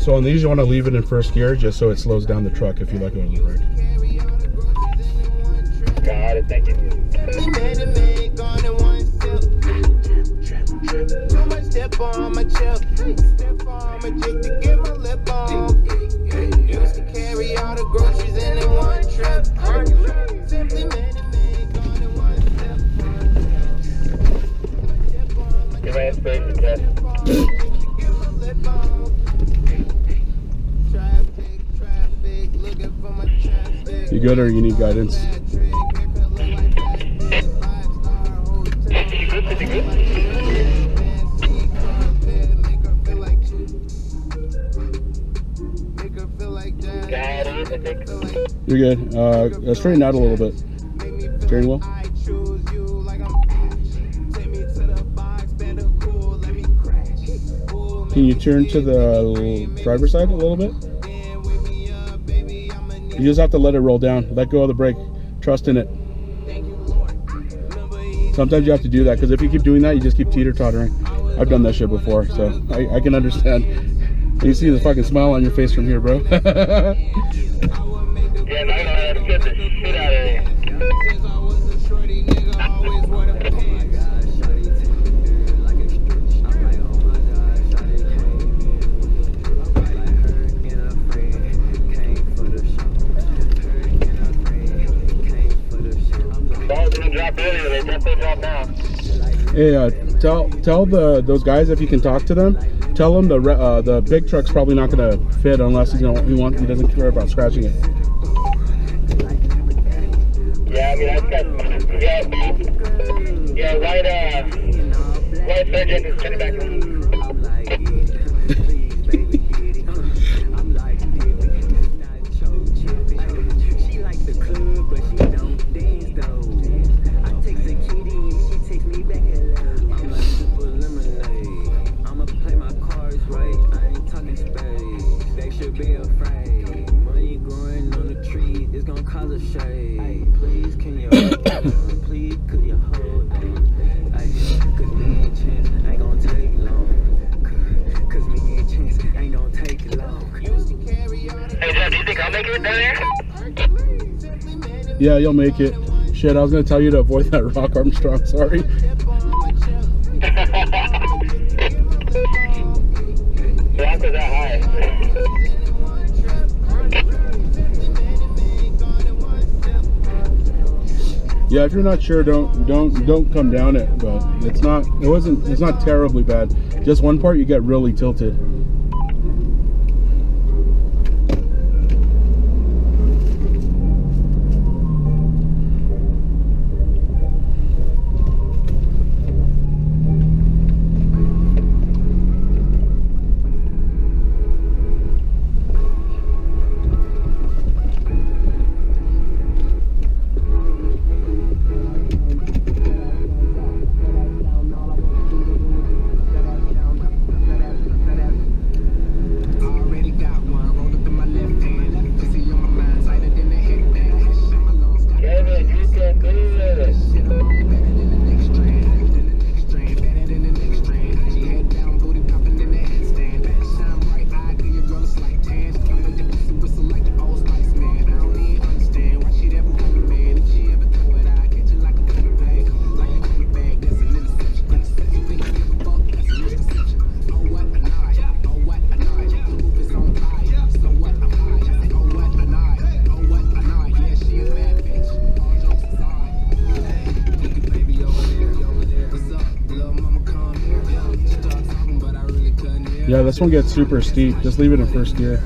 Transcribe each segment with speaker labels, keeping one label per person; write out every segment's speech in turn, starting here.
Speaker 1: So on these, you want to leave it in first gear just so it slows down the truck if you let go of the brake.
Speaker 2: Got it, thank you. Step on my chip, step on my jig to get my lip on. Used to carry all the groceries in one trip. Simply made it gone in one step. Give my inspiration test. Traffic, looking for my traffic.
Speaker 1: You good or you need guidance? You're good. Straighten out a little bit. Steering wheel. Can you turn to the driver's side a little bit? You just have to let it roll down. Let go of the brake. Trust in it. Sometimes you have to do that because if you keep doing that, you just keep teeter-tottering. I've done that shit before, so I can understand. You see the fucking smile on your face from here, bro.
Speaker 2: Yeah, no, I'm get the shit out of here. Balls didn't drop earlier, they definitely drop now.
Speaker 1: Hey, tell those guys if you can talk to them. Tell them the big truck's probably not gonna fit unless he doesn't care about scratching it.
Speaker 2: Yeah, I mean I've got white surgeon is turning back around.
Speaker 1: Yeah, you'll make it. Shit, I was gonna tell you to avoid that rock, Armstrong. Sorry.
Speaker 2: Rock was that high.
Speaker 1: Yeah, if you're not sure, don't come down it. But it's not terribly bad. Just one part you get really tilted. Yeah, this one gets super steep. Just leave it in first gear.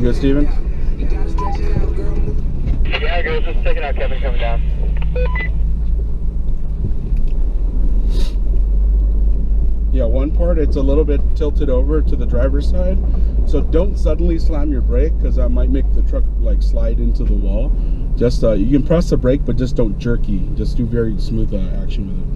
Speaker 1: good, Steven?
Speaker 3: Yeah, girls, just checking out Kevin coming down.
Speaker 1: Yeah, one part it's a little bit tilted over to the driver's side, so don't suddenly slam your brake because that might make the truck like slide into the wall. Just you can press the brake, but just don't jerky. Just do very smooth action with it.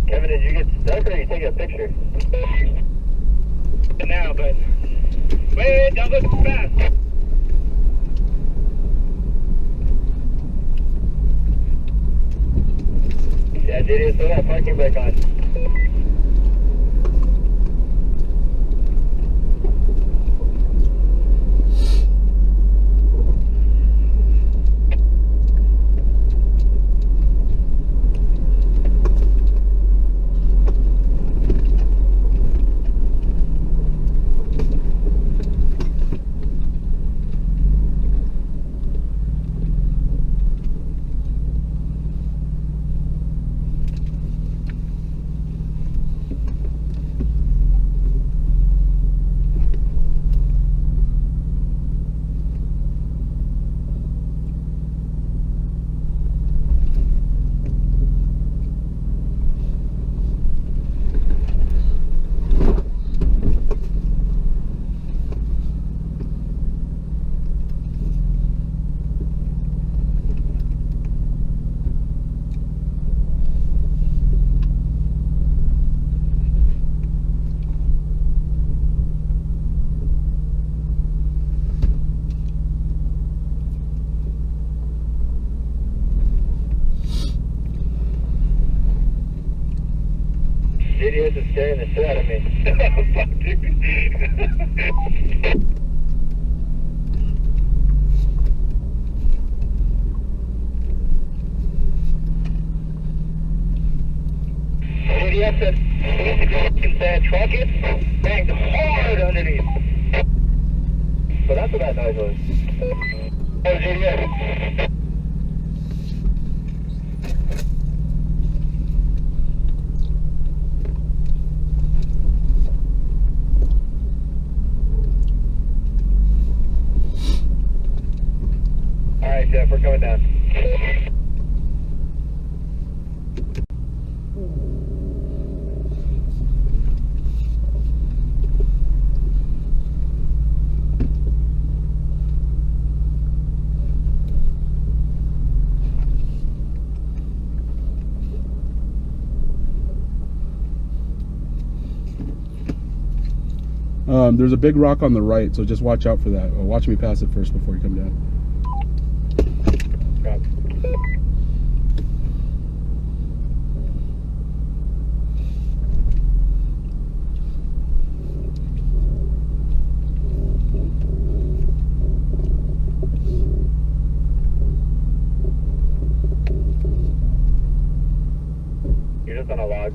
Speaker 3: Kevin, did you get stuck or are you taking a picture? Now, but wait, don't go too fast. Yeah, JD, throw that parking brake on. JD is scaring the shit out of me. Fuck, dude. JD said, that truck is banged hard underneath. So that's what that noise was. Oh, JD. Alright, Jeff, we're coming down.
Speaker 1: There's a big rock on the right, so just watch out for that. Watch me pass it first before you come down.
Speaker 3: Copy. You're just on a log.